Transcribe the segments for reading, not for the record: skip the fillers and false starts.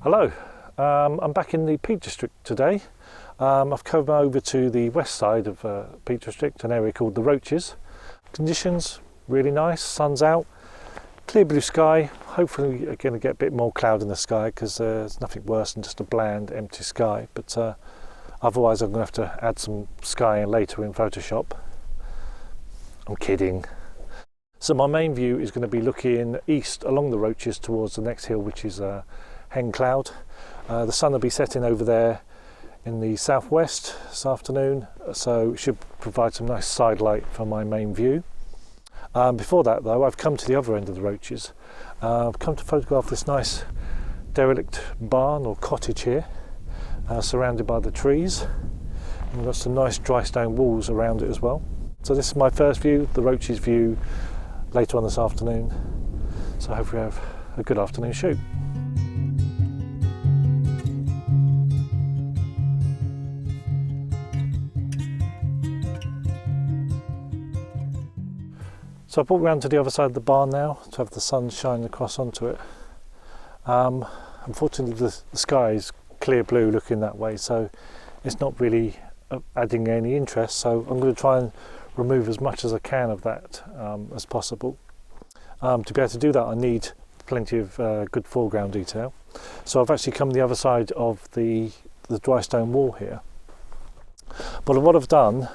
Hello, I'm back in the Peak District today. I've come over to the west side of Peak District, an area called the Roaches. Conditions really nice, sun's out, clear blue sky. Hopefully you're going to get a bit more cloud in the sky because there's nothing worse than just a bland empty sky, but otherwise I'm going to have to add some sky in later in Photoshop. I'm kidding. So my main view is going to be looking east along the Roaches towards the next hill, which is Hen Cloud. The sun will be setting over there in the southwest this afternoon, so it should provide some nice side light for my main view. Before that though, I've come to the other end of the Roaches. I've come to photograph this nice derelict barn or cottage here, surrounded by the trees. And we've got some nice dry stone walls around it as well. So this is my first view, the Roaches view, later on this afternoon. So I hope we have a good afternoon shoot. So I've walked around to the other side of the barn now to have the sun shine across onto it. Unfortunately the sky is clear blue looking that way, so it's not really adding any interest, so I'm going to try and remove as much as I can of that as possible. To be able to do that I need plenty of good foreground detail. So I've actually come the other side of the dry stone wall here. But what I've done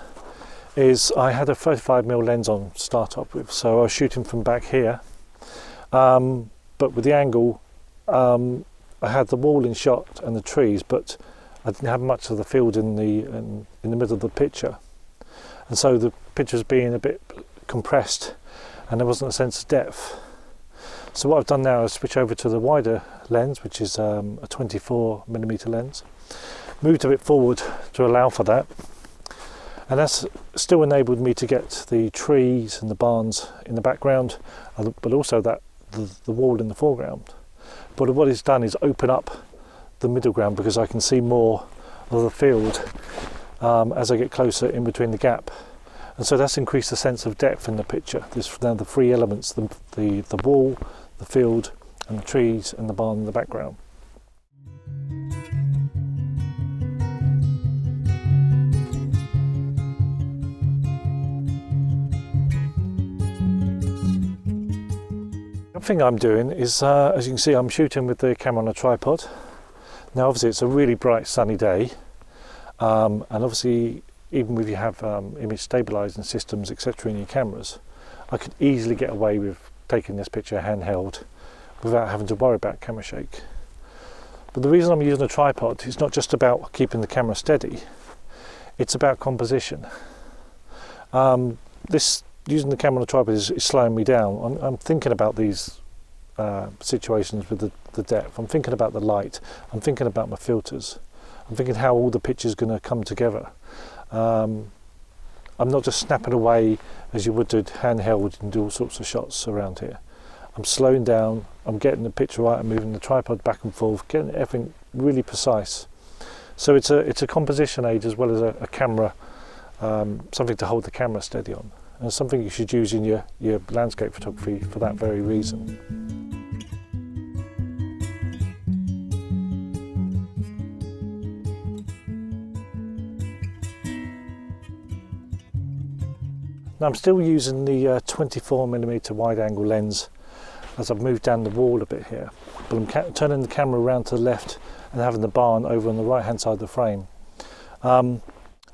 is I had a 35mm lens on to start up with, so I was shooting from back here, but with the angle I had the wall in shot and the trees, but I didn't have much of the field in the middle of the picture, and so the picture was being a bit compressed and there wasn't a sense of depth. So what I've done now is switch over to the wider lens, which is a 24mm lens, moved a bit forward to allow for that. And that's still enabled me to get the trees and the barns in the background, but also the wall in the foreground. But what it's done is open up the middle ground because I can see more of the field as I get closer in between the gap. And so that's increased the sense of depth in the picture. There's now the three elements, the wall, the field, and the trees and the barn in the background. The thing I'm doing is, as you can see, I'm shooting with the camera on a tripod. Now obviously it's a really bright sunny day, and obviously even if you have image stabilizing systems etc in your cameras, I could easily get away with taking this picture handheld without having to worry about camera shake. But the reason I'm using a tripod is not just about keeping the camera steady, it's about composition. Using the camera on a tripod is slowing me down. I'm thinking about these situations with the depth. I'm thinking about the light. I'm thinking about my filters. I'm thinking how all the picture's going to come together. I'm not just snapping away as you would do handheld and do all sorts of shots around here. I'm slowing down. I'm getting the picture right. I'm moving the tripod back and forth, getting everything really precise. So it's a composition aid as well as a camera, something to hold the camera steady on. And it's something you should use in your landscape photography for that very reason. Now I'm still using the 24mm wide angle lens as I've moved down the wall a bit here, but I'm turning the camera around to the left and having the barn over on the right hand side of the frame.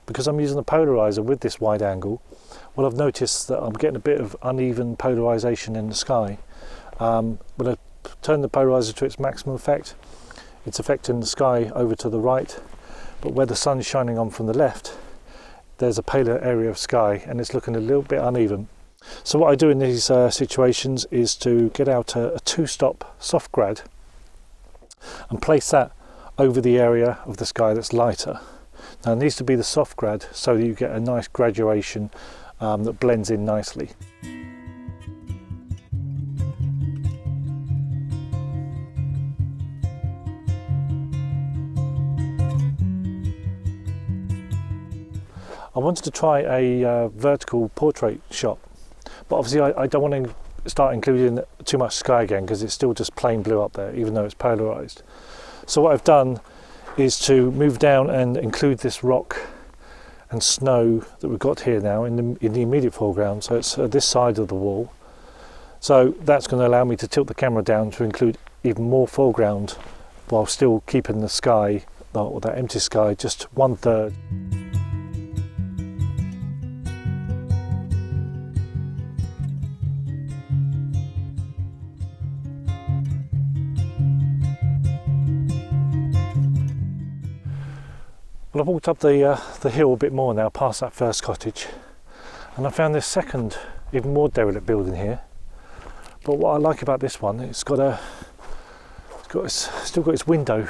Because I'm using the polarizer with this wide angle, well, I've noticed that I'm getting a bit of uneven polarization in the sky. When I turn the polarizer to its maximum effect, it's affecting the sky over to the right, but where the sun's shining on from the left, there's a paler area of sky and it's looking a little bit uneven. So what I do in these situations is to get out a 2-stop soft grad and place that over the area of the sky that's lighter. Now it needs to be the soft grad so that you get a nice graduation that blends in nicely. I wanted to try a vertical portrait shot, but obviously I don't want to start including too much sky again because it's still just plain blue up there even though it's polarized. So what I've done is to move down and include this rock and snow that we've got here now in the immediate foreground. So it's this side of the wall. So that's going to allow me to tilt the camera down to include even more foreground while still keeping the sky, or that empty sky, just 1/3. Well, I've walked up the hill a bit more now, past that first cottage, and I found this second, even more derelict building here. But what I like about this one, still got its window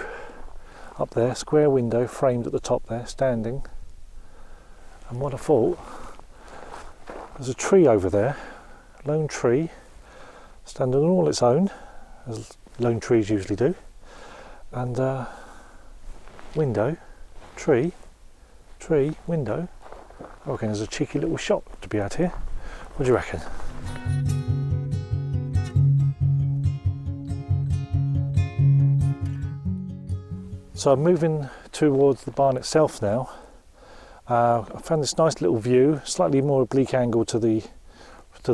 up there, square window framed at the top there, standing. And what I thought, there's a tree over there, lone tree, standing on all its own, as lone trees usually do, and window. Tree, window. I reckon there's a cheeky little shop to be had here. What do you reckon? So I'm moving towards the barn itself now. I found this nice little view, slightly more oblique angle to the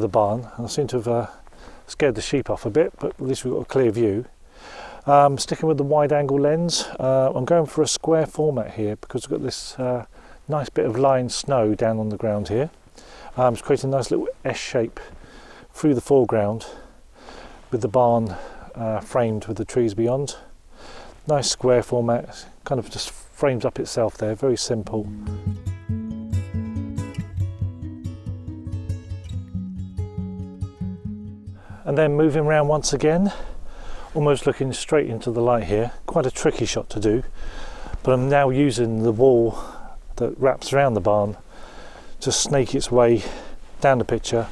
barn, and I seem to have scared the sheep off a bit, but at least we've got a clear view. Sticking with the wide angle lens, I'm going for a square format here because we've got this nice bit of lying snow down on the ground here. It's creating a nice little S shape through the foreground with the barn framed with the trees beyond. Nice square format, kind of just frames up itself there, very simple. And then moving around once again, almost looking straight into the light here. Quite a tricky shot to do, but I'm now using the wall that wraps around the barn to snake its way down the picture.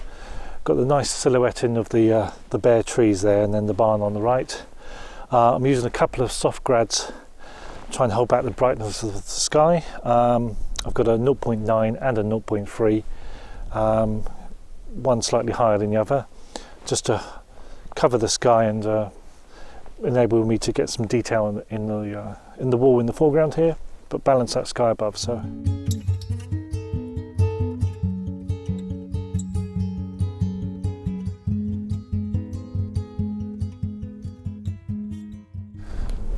Got the nice silhouetting of the bare trees there, and then the barn on the right. I'm using a couple of soft grads, trying to hold back the brightness of the sky. I've got a 0.9 and a 0.3, one slightly higher than the other, just to cover the sky and enable me to get some detail in the wall in the foreground here, but balance that sky above.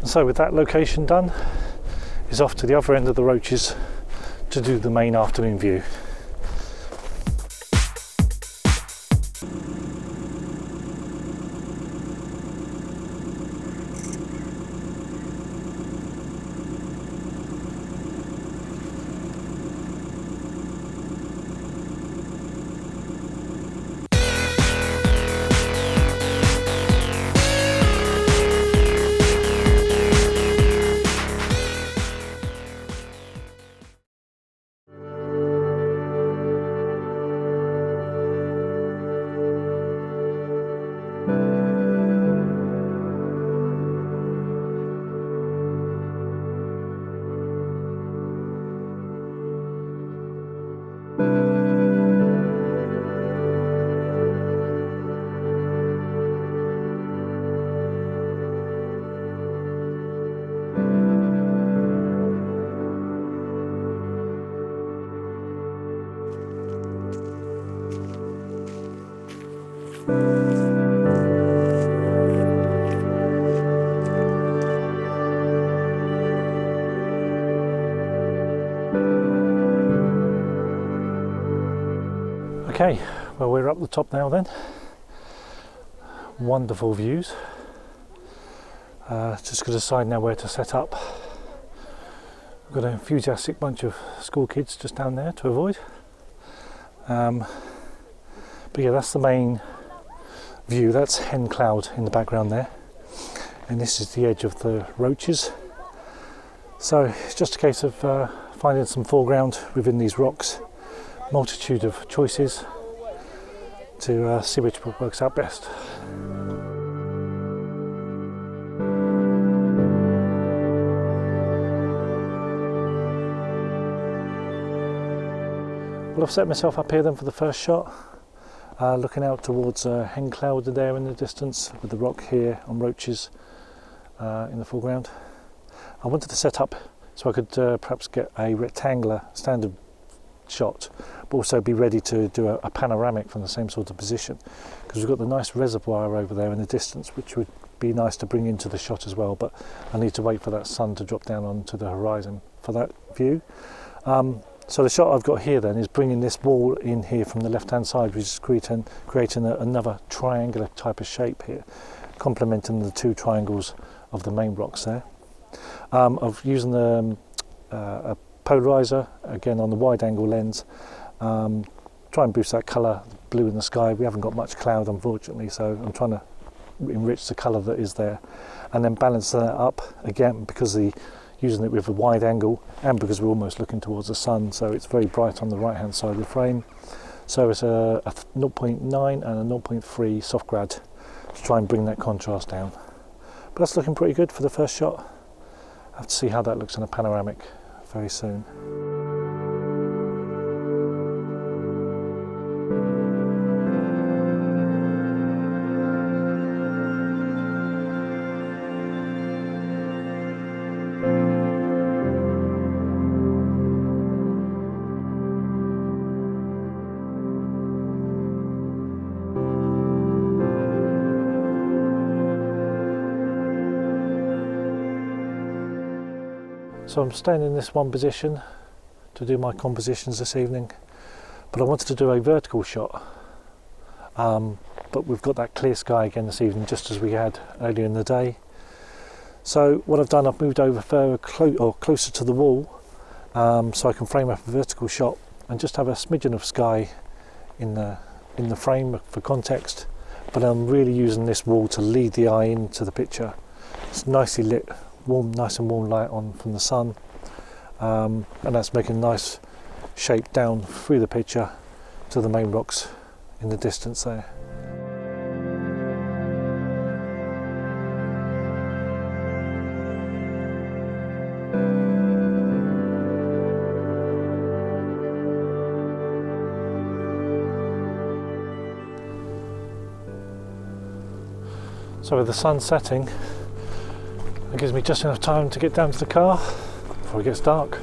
So with that location done, is off to the other end of the Roaches to do the main afternoon view. Okay, well, we're up the top now then. Wonderful views. Just got to decide now where to set up. I've got an enthusiastic bunch of school kids just down there to avoid. But yeah, that's the main view. That's Hen Cloud in the background there. And this is the edge of the Roaches. So it's just a case of finding some foreground within these rocks. Multitude of choices to see which works out best. Well, I've set myself up here then for the first shot, looking out towards Hen Cloud there in the distance, with the rock here on Roaches in the foreground. I wanted to set up so I could perhaps get a rectangular standard shot, but also be ready to do a panoramic from the same sort of position, because we've got the nice reservoir over there in the distance, which would be nice to bring into the shot as well, but I need to wait for that sun to drop down onto the horizon for that view. So the shot I've got here then is bringing this wall in here from the left hand side, which is creating another triangular type of shape here, complementing the two triangles of the main rocks there. Of using the a polarizer again on the wide angle lens, try and boost that colour, blue in the sky. We haven't got much cloud unfortunately, so I'm trying to enrich the colour that is there, and then balance that up again, because using it with a wide angle and because we're almost looking towards the sun, so it's very bright on the right hand side of the frame. So it's a 0.9 and a 0.3 soft grad to try and bring that contrast down. But that's looking pretty good for the first shot. I have to see how that looks in a panoramic very soon. So I'm staying in this one position to do my compositions this evening, but I wanted to do a vertical shot, but we've got that clear sky again this evening, just as we had earlier in the day. So what I've done, I've moved over further closer to the wall, so I can frame up a vertical shot and just have a smidgen of sky in the frame for context, but I'm really using this wall to lead the eye into the picture. It's nicely lit, nice and warm light on from the sun, and that's making a nice shape down through the picture to the main rocks in the distance there. So with the sun setting, it gives me just enough time to get down to the car before it gets dark.